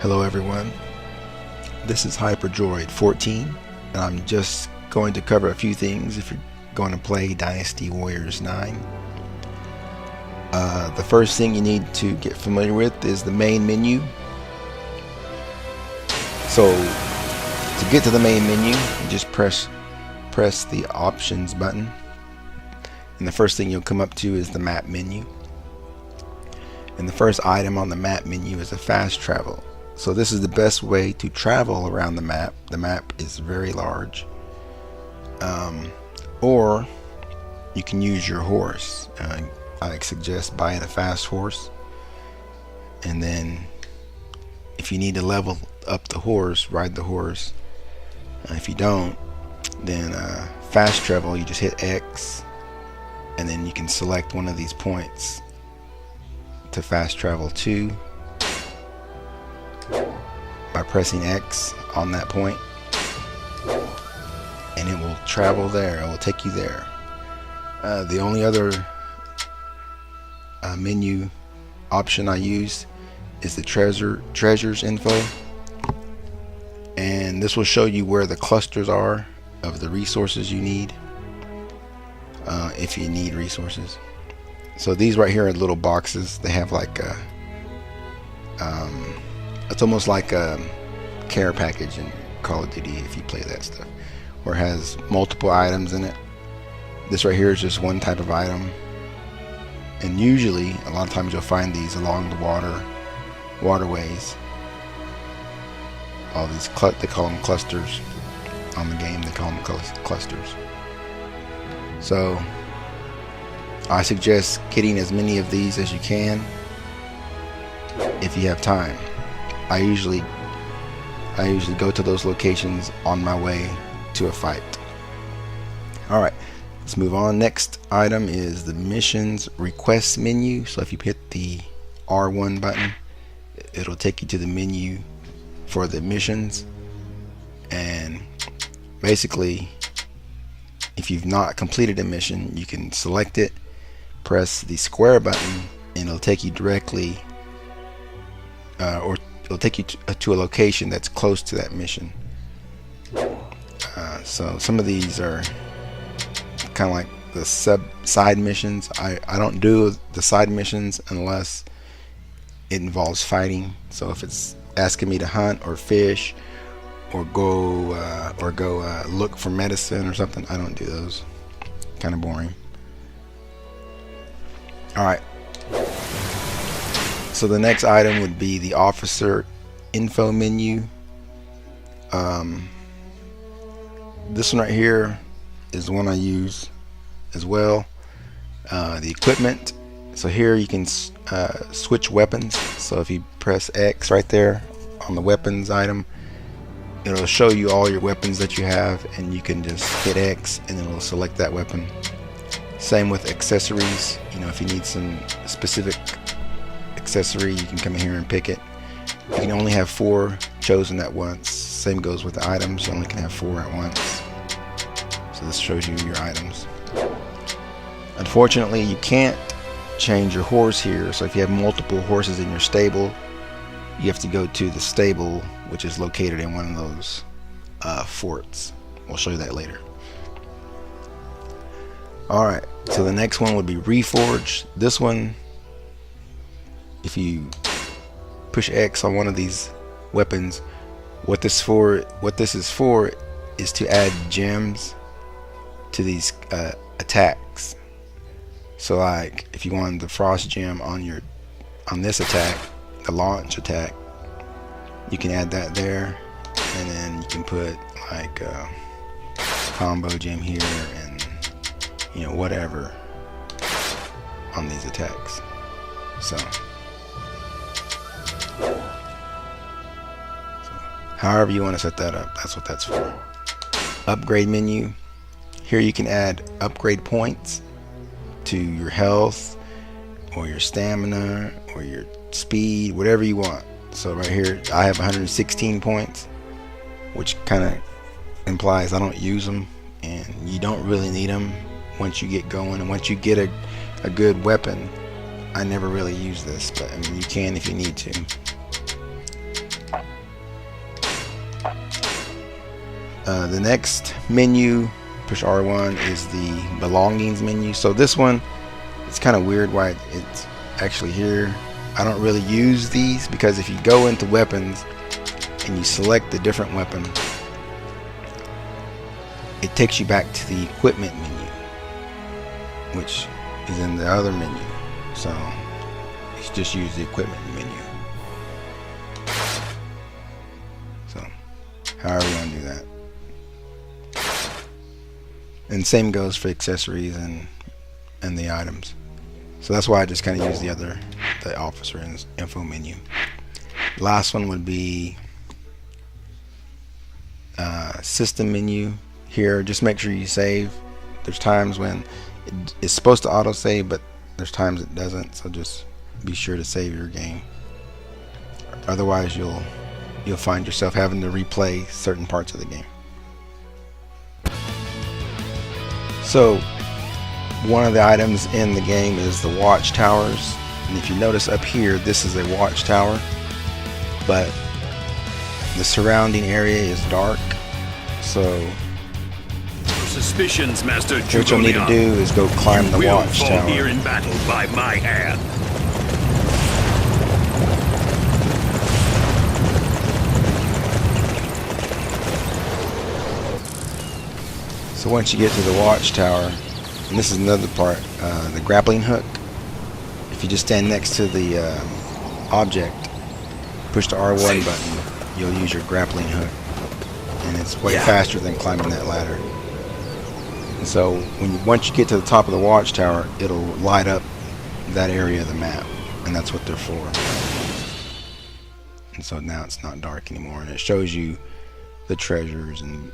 Hello everyone, this is Hyperdroid 14 and I'm just going to cover a few things if you're going to play Dynasty Warriors 9. The first thing you need to get familiar with is the main menu. So to get to the main menu, you just press the options button, and the first thing you'll come up to is the map menu. And the first item on the map menu is a fast travel. So this is the best way to travel around the map. The map is very large. Or you can use your horse. I suggest buying a fast horse, and then if you need to level up the horse, ride the horse. If you don't, then fast travel, you just hit X and then you can select one of these points to fast travel to by pressing X on that point, and it will travel there. It will take you there. The only other menu option I use is the treasures info, and this will show you where the clusters are of the resources you need, if you need resources. So these right here are little boxes. They have like a it's almost like a care package in Call of Duty if you play that stuff, where it has multiple items in it. This right here is just one type of item, and usually a lot of times you'll find these along the waterways. All these they call them clusters on the game. They call them clusters. So I suggest getting as many of these as you can if you have time. I usually go to those locations on my way to a fight. Alright, let's move on. Next item is the missions request menu. So if you hit the R1 button, it'll take you to the menu for the missions, and basically if you've not completed a mission, you can select it, press the square button, and it'll take you directly or it'll take you to a location that's close to that mission. So some of these are kind of like the side missions. I don't do the side missions unless it involves fighting. So if it's asking me to hunt or fish or go look for medicine or something, I don't do those. Kind of boring. Alright, so the next item would be the officer info menu. This one right here is the one I use as well. The equipment. So here you can switch weapons. So if you press X right there on the weapons item, it'll show you all your weapons that you have, and you can just hit X and it'll select that weapon. Same with accessories. You know, if you need some specific accessory, you can come in here and pick it. You can only have 4 chosen at once. Same goes with the items. You only can have 4 at once. So this shows you your items. Unfortunately, you can't change your horse here. So if you have multiple horses in your stable, you have to go to the stable, which is located in one of those forts. We'll show you that later. Alright, so the next one would be Reforged. This one, if you push X on one of these weapons, what this is for is to add gems to these attacks. So like if you wanted the frost gem on this attack, the launch attack, you can add that there, and then you can put like a combo gem here and whatever on these attacks. So however you want to set that up, that's what that's for. Upgrade menu. Here you can add upgrade points to your health or your stamina or your speed, whatever you want. So right here I have 116 points, which kind of implies I don't use them, and you don't really need them once you get going. And once you get a good weapon, I never really use this, but I mean you can if you need to. The next menu, push R1, is the belongings menu. So this one, it's kind of weird why it's actually here. I don't really use these because if you go into weapons and you select the different weapon, it takes you back to the equipment menu, which is in the other menu. So you just use the equipment menu. So however you want to do that. And same goes for accessories and the items. So that's why I just kind of use the officer and info menu. Last one would be system menu. Here, just make sure you save. There's times when it's supposed to auto save, but there's times it doesn't. So just be sure to save your game. Otherwise, you'll find yourself having to replay certain parts of the game. So one of the items in the game is the watchtowers, and if you notice up here, this is a watchtower, but the surrounding area is dark. So suspicions, Master Jugonia. What you'll need to do is go climb the watchtower. Fall here in battle by my hand. So once you get to the watchtower, and this is another part, the grappling hook. If you just stand next to the object, push the R1 button, you'll use your grappling hook, and it's way faster than climbing that ladder. And so once you get to the top of the watchtower, it'll light up that area of the map, and that's what they're for. And so now it's not dark anymore, and it shows you the treasures and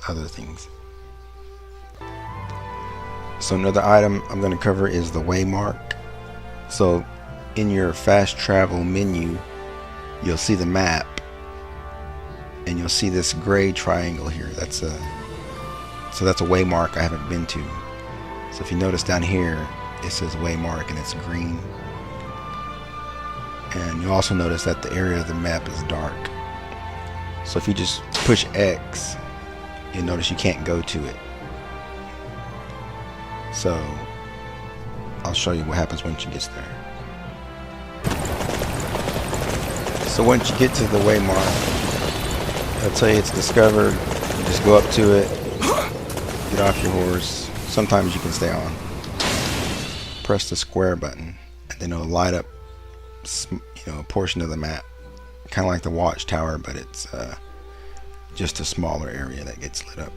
other things. So another item I'm going to cover is the waymark. So in your fast travel menu, you'll see the map, and you'll see this gray triangle here. That's a waymark I haven't been to. So if you notice down here, it says waymark and it's green. And you'll also notice that the area of the map is dark. So if you just push X, you'll notice you can't go to it. So I'll show you what happens once you get there. So once you get to the waymark, I'll tell you it's discovered. You just go up to it, get off your horse. Sometimes you can stay on. Press the square button, and then it'll light up, a portion of the map, kind of like the watchtower, but it's just a smaller area that gets lit up.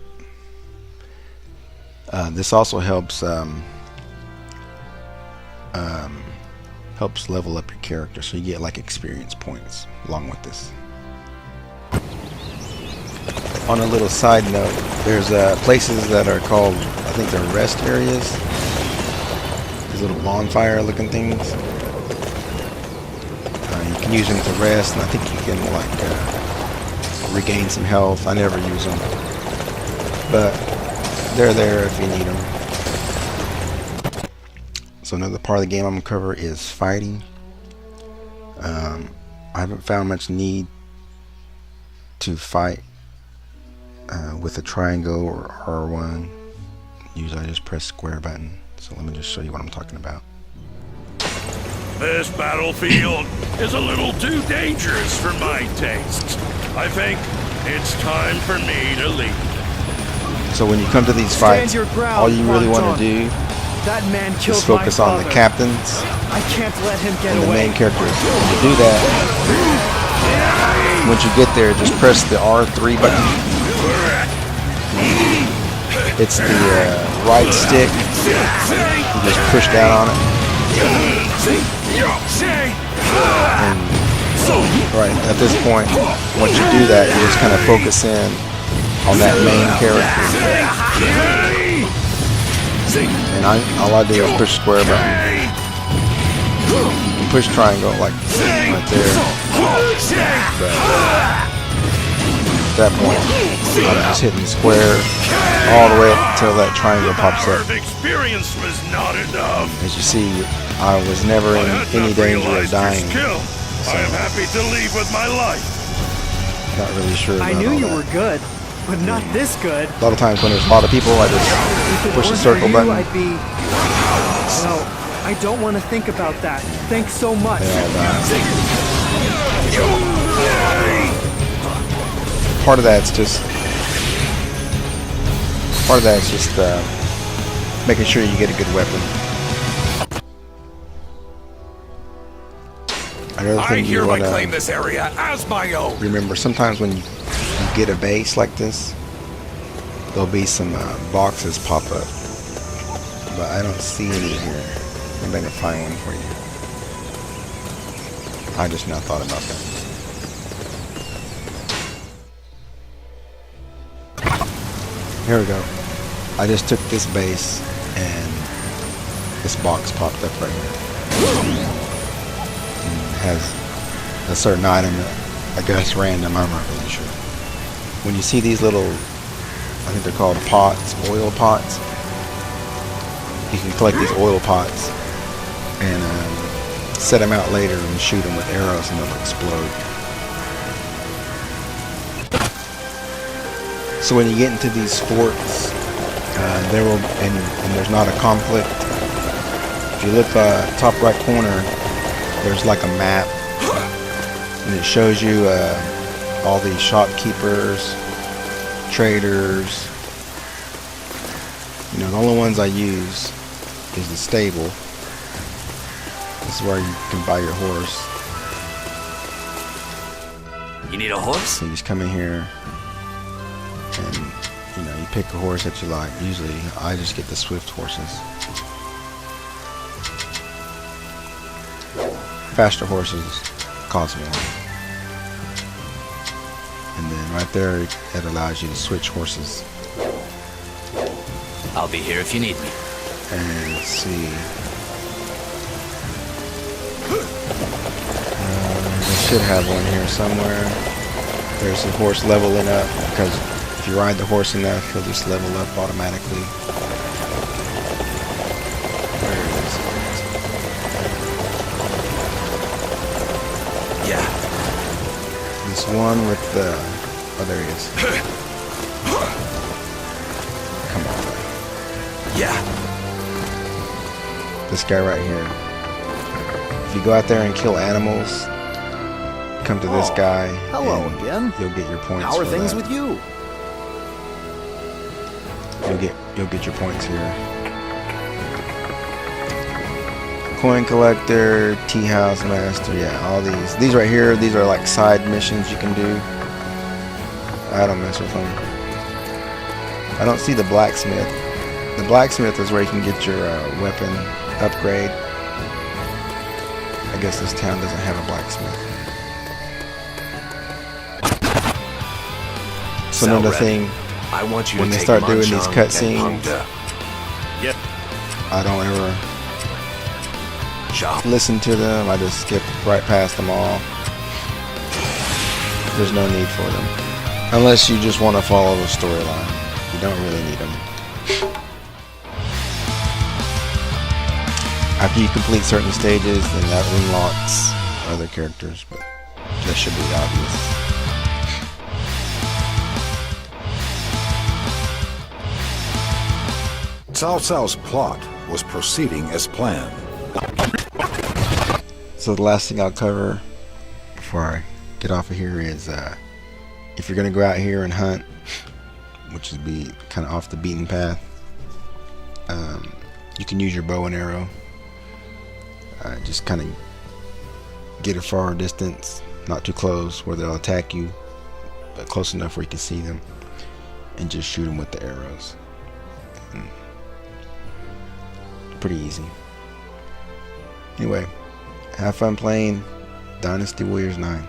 This also helps level up your character, so you get like experience points along with this. On a little side note, there's places that are called, I think they're rest areas. These little bonfire looking things. You can use them to rest, and I think you can like regain some health. I never use them, but they're there if you need them. So another part of the game I'm going to cover is fighting. I haven't found much need to fight with a triangle or R1. Usually I just press square button. So let me just show you what I'm talking about. This battlefield is a little too dangerous for my tastes. I think it's time for me to leave. So when you come to these fights, all you really want to do is focus on the captains and the main characters. When you do that, once you get there, just press the R3 button. It's the right stick. You just push down on it. And right at this point, once you do that, you just kind of focus in on that main character. And all I do is push square button. You can push triangle like right there. But at that point, I'm just hitting square all the way up until that triangle pops up. As you see, I was never in any danger of dying. So I am happy to leave with my life. Not really sure about I knew all you that. were good. but not this good. A lot of times when there's a lot of people, I just If it push the weren't circle for button. you, I'd be... Well, I don't want to think about that. Thanks so much. They all die. Part of that's just making sure you get a good weapon. Another I thing you hereby want claim to this area as my own. remember, sometimes when you get a base like this, there'll be some boxes pop up, but I don't see any here. Maybe I can find one for you. I just now thought about that. Here we go. I just took this base and this box popped up right here. And it has a certain item, I guess random, I'm not really sure. When you see these little, I think they're called pots, oil pots, you can collect these oil pots and set them out later and shoot them with arrows and they'll explode. So when you get into these forts, there will, and there's not a conflict. If you look top right corner, there's like a map, and it shows you all these shopkeepers, traders. You know, the only ones I use is the stable. This is where you can buy your horse. You need a horse? So you just come in here and you know, you pick a horse that you like. Usually I just get the swift horses. Faster horses cost more. And then right there it allows you to switch horses. I'll be here if you need me. And let's see. I should have one here somewhere. There's a horse leveling up, because if you ride the horse enough, he'll just level up automatically. Where is it? Yeah. This one with the... Oh, there he is. Come on. Yeah. This guy right here. If you go out there and kill animals, come to this guy. Hello and again. You'll get your points. How are for things that. with you? You'll get your points here. Coin collector, tea house master, yeah, all these. These right here, these are like side missions you can do. I don't mess with them. I don't see the blacksmith. The blacksmith is where you can get your weapon upgrade. I guess this town doesn't have a blacksmith. So another thing, I want you when to they take start doing these Manchang cutscenes, and Pengda. Yep. I don't ever Shop. listen to them. I just skip right past them all. There's no need for them. Unless you just want to follow the storyline. You don't really need them. After you complete certain stages, then that unlocks other characters, but that should be obvious. Cao Cao's plot was proceeding as planned. So the last thing I'll cover before I get off of here is if you're going to go out here and hunt, which would be kind of off the beaten path, you can use your bow and arrow. Just kind of get a far distance, not too close where they'll attack you, but close enough where you can see them, and just shoot them with the arrows. Pretty easy. Anyway, have fun playing Dynasty Warriors 9.